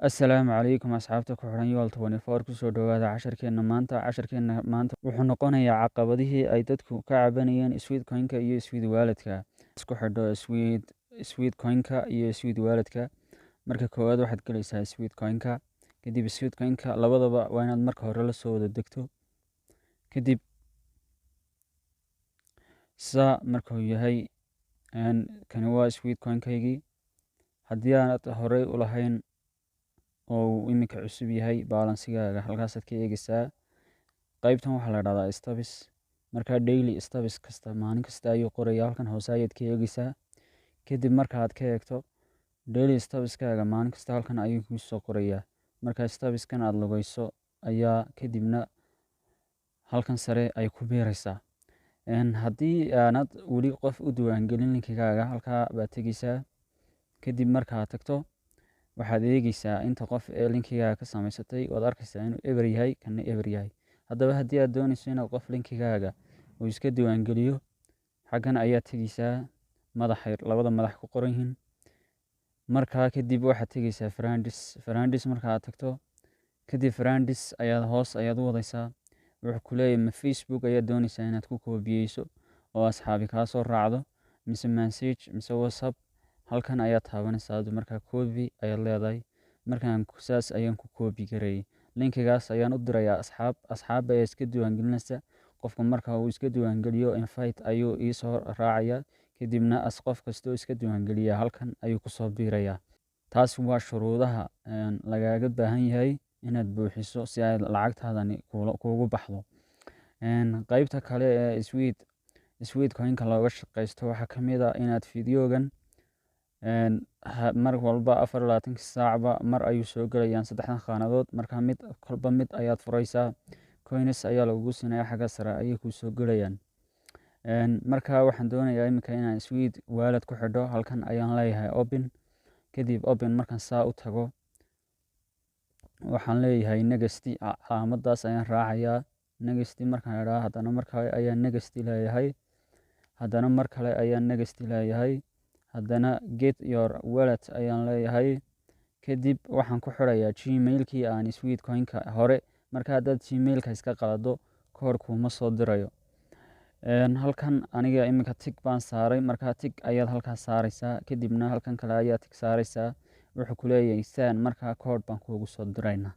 Assalaamu calaykum asxaabta ku xiran Yool 24 kusoo dhawaada casharkeena maanta wuxuu noqonayaa caqabadihii ay dadku ka cabanayeen Sweet Coin-ka iyo Sweet Wallet-ka. Isku xidho Sweet Coin-ka iyo Sweet Wallet-ka. Marka koowaad waxaad galaysaa Sweet Coin-ka, kadib Sweet Coin-ka labadaba waa inaad marka hore la soo wada degto. Kadib markuu yahay kani waa Sweet Coin-kaygii. Haddii aanad horey u lahayn oo uu iminka cusub yahay balansigaaga halkaasaad ka eegaysaa. Qaybtan waxaa la dhahdaa stubs. Markaa daily stubs kasta maalin kasta ayuu qorayaa, halkan hoose ayaad ka eegaysaa. Kadib markaad ka eegto daily stubskaaga maalin kasta halkan ayuu kuu soo qorayaa. Markaa stubskan aad logayso ayaa kadibna halkan sare ay ku biiraysaa. Haddii aanad weli qof u diiwaangelin linkigaaga, halkaa baad tegaysaa. Kadib markaad tagto waxaad eegaysaa inta qof ee linkigaaga ka samaysatay, waad arkaysaa inuu eber yahay, kana eber yahay. Haddaba haddii aad doonayso inaad qof linkigaaga uu iska diiwaangeliyo, xaggan ayaad tegaysaa, labada madax ku qoran yihiin. Markaa kadib waxaad tegaysaa friends markaad tagto, kadib friends ayaad hoos u wadaysaa. Wuxuu ku leeyahay ma Facebook ayaad doonaysaa inaad ku koobiyeyso oo asxaabi kaa soo raacdo, mise message mise WhatsApp. Halkan ayaad taabanaysaa, markaa koobi ayaad leedahay. Markaan saas ayaan ku koobi gareeyay linkigaas ayaan u dirayaa asxaab ayaa iska diiwaangelinaysa. Qofka marka uu iska diiwaangeliyo invite ayuu ii soo raacayaa, kadibna qof kastoo iska diiwaangeliya halkan ayuu kusoo biirayaa. Taas waa shuruudaha lagaaga baahan yahay inaad buuxiso si ay lacagtaadani kuugu baxdo. Qaybta kale ee Sweet Coin-ka looga shaqaysto waxaa ka mid ah inaad fiidiyogan mar walba 24 saacba mar ayuu soo galayaan 3 qaanadood. Markaa kolba mid ayaad furaysaa, coins ayaa lagugu siinayaa, xagga sare ayay kuu soo galayaan. Markaa waxaan doonayaa iminka inaan Sweet Wallet ku xidho. Halkan ayaan leeyahay open. Kadib open markaan saa u tago waxaan leeyahay next, calaamadaas ayaan raacayaa. Next markaan idhaa haddana mar kale ayaan next leeyahay, haddana mar kale ayaan next leeyahay, haddana get your wallet ayaan leeyahay. Kadib waxaan ku xidhayaa Gmail-kii aan Sweet Coin-ka hore. Marka haddaad Gmail-ka iska qalado koor kuuma soo dirayo. Halkan aniga iminka tig baan saaray, markaa tig ayaad halkaas saaraysaa, kadibna halkan kale ayaad tig saaraysaa. Wuxuu ku leeyahay saan, markaa koor baan kuugu soo diraynaa.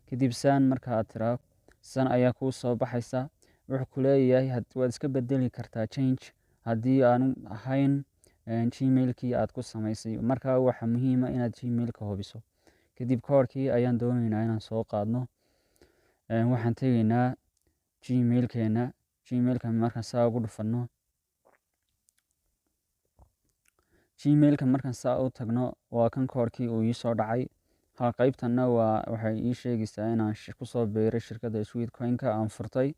Kadib saan markaad tiraa san ayaa kuu soo baxaysa. Wuxuu ku leeyahay waad iska bedeli kartaa change haddii aanu ahayn Gmail-kii aad ku samaysay. Markaa waxaa muhiim ah inaad Gmail-ka hubiso. Kadib koorkii ayaan doonaynaa inaan soo qaadno. Waxaan tegaynaa Gmail-ka markaan saa ugu dhufanno. Gmail-ka markaan saa u tagno waa kan koorkii uu ii soo dhacay. Qaybtanna waxay ii sheegaysaa inaan ku soo biiray shirkadda Sweet Coin-ka aan furtay.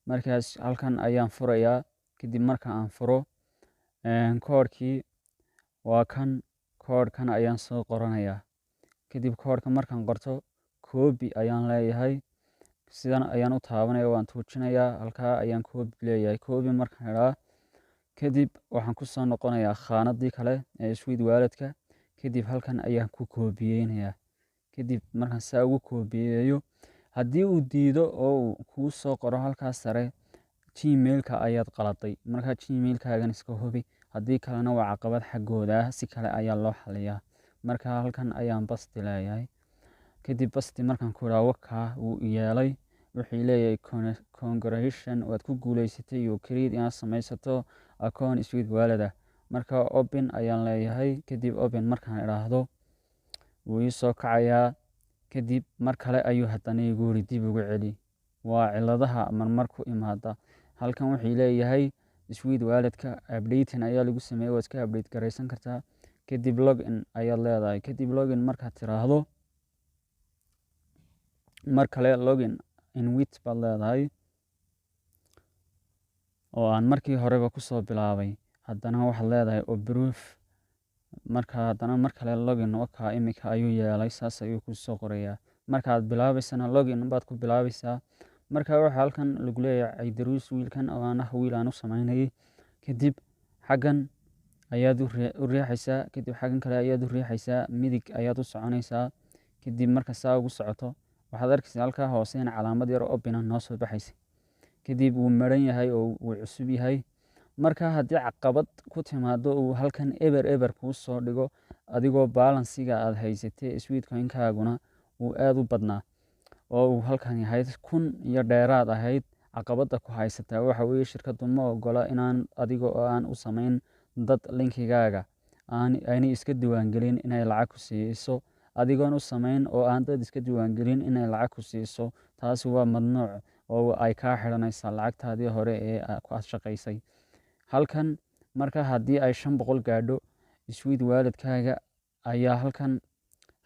Markaas halkan ayaan furayaa. Kadib marka aan furo koorkii waa koorkan ayaan soo qoranayaa. Kadib koorka markaan qorto koobi ayaan leeyahay, sidan ayaan u taabanaya, waan tuujinayaa, halkaa ayaan koobi leeyahay. Koobi markaan idhaa kadib waxaan ku soo noqonayaa khaanadii kale ee Sweet Wallet-ka. Kadib halkan ayaan ku koobiyeynayaa. Kadib markaan saa ugu koobiyeeyo, haddii uu diido oo uu kuu soo qoro halkaas sare Gmail-ka ayaad qaladay, markaa Gmail-kaagan iska hubi. Haddii kalena waa caqabad xaggooda ah, si kale ayaa loo xaliyaa. Markaa halkan ayaan basti leeyahay. Kadib basti markaan ku idhaa wakaa wuu yeelay. Wuxuu leeyahay congratulations, waad ku guuleysatay iyo create inaad samaysato account Sweet Wallet ah. Markaa open ayaan leeyahay. Kadib open markaan idhaahdo wuu ii soo kacayaa. Kadib mar kale ayuu haddana igu yiri dib ugu celi. Waa ciladaha marmar ku imaada. Halkan wuxuu leeyahay Sweet Wallet-ka updating ayaa lagu sameeyay, waad iska update garaysan kartaa. Kadib login ayaad leedahay. Kadib login markaad tiraahdo mar kale login in with baad leedahay oo aan markii horeba kusoo bilaabay. Haddana waxaad leedahay approve. Markaa haddana mar kale login wakaa iminka ayuu yeelay, saas ayuu kuu soo qorayaa. Markaad bilaabaysana login baad ku bilaabaysaa. Markaa waxaa halkan lagu leeyahay Caydaruus wiilkan oo aan wiil aan u samaynayay. Kadib xaggan ayaad u riixaysaa, kadib xaggan kale ayaad u riixaysaa, midig ayaad u soconaysaa. kadib marka saa ugu socoto waxaad arkaysaa halkaa hoose in calaamad yar oo binan noo soo baxaysa. Kadib wuu maran yahay oo wuu cusub yahay. Marka haddii caqabad ku timaado uu halkan eber kuu soo dhigo adigoo balansiga aad haysatay sweet coin-kaaguna uu aad u badnaa oo uu halkan yahay 1000 iyo dheeraad ahayd, caqabada ku haysataa waxa weeye shirkaddu ma ogola inaan adiga oo aan u samayn dad linkigaaga aanay iska diiwaangelin inay lacag ku siiso. Adigoon u samayn oo aan dad iska diiwaangelin inay lacag ku siiso, taasi waa mamnuuc oo ay kaa xidhanaysaa lacagtaadii hore ee aad shaqaysay. Halkan marka haddii ay 500 gaadho, sweet wallet-kaaga ayaa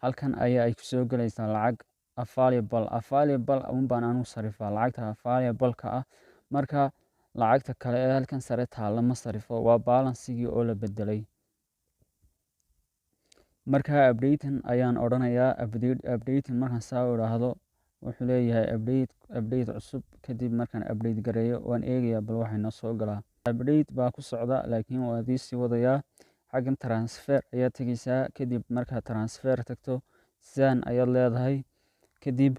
halkan ay ku soo galaysaa lacag available unbaan anu sarifaa lacagta available-ka ah. Marka lacagta kale ee halkan sare taalla ma sarifo, waa balansigii oo la bedelay. Marka updating ayaan odhanayaa. Updating markaan saa u idhaahdo wuxuu leeyahay update cusub. Kadib markaan update gareeyo waan eegayaa bal waxa inoo soo galaa. Update baa ku socda laakiin waa adii sii wadayaa. Xaggan transfer ayaad tegaysaa. Kadib markaad transfer tagto sidaan ayaad leedahay. Kadib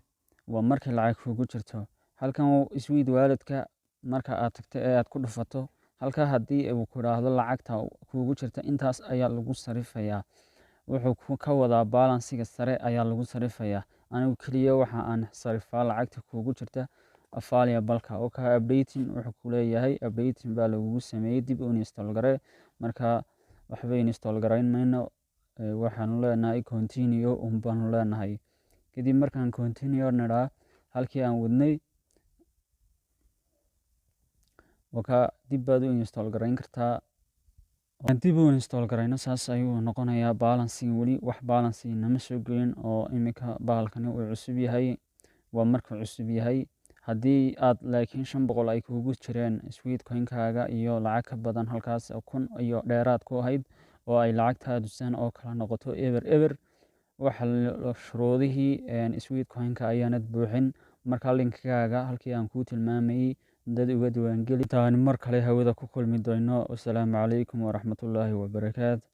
waa markii lacag kugu jirto. Halkan sweet wallet-ka marka aad tagto ee aad ku dhufato, halkaa haddii uu ku idhaahdo lacagta kugu jirta intaas ayaa lagu sarifayaa. Wuxuu ka wadaa balansiga sare ayaa lagu sarifayaa. Anigu keliya waxa aan sarifaa lacagta kugu jirta available-ka. Updating wuxuu ku leeyahay updating baa lagugu sameeyay, dib u install garee. Marka waxba install garayn mayno, waxaanu leenahay continue unbaanu leenahay. Kadib markaan continue nidhaa halkii aan wadnay dib baad u install garayn kartaa. Dib u install garayno saas ayuu noqonayaa. Balansiga weli wax balansi nama soo gelin oo imika bahalkani uu cusub yahay, waa markuu cusub yahay. Haddii aad laakiin 500 ay kugu jireen sweet coin-kaaga iyo lacag ka badan halkaas 1000 iyo dheeraad ku ahayd oo ay lacagtaadu san oo kala noqoto eber waxa shuruudihii sweet coin-ka ayaanad buuxin. Marka linkigaaga halkii aan kuu tilmaamayay dad uga diiwaangeli. Intaan mar kale hawada ku kulmi doono. Wassalaamu calaykum waraxmatullaahi wabarakaatu.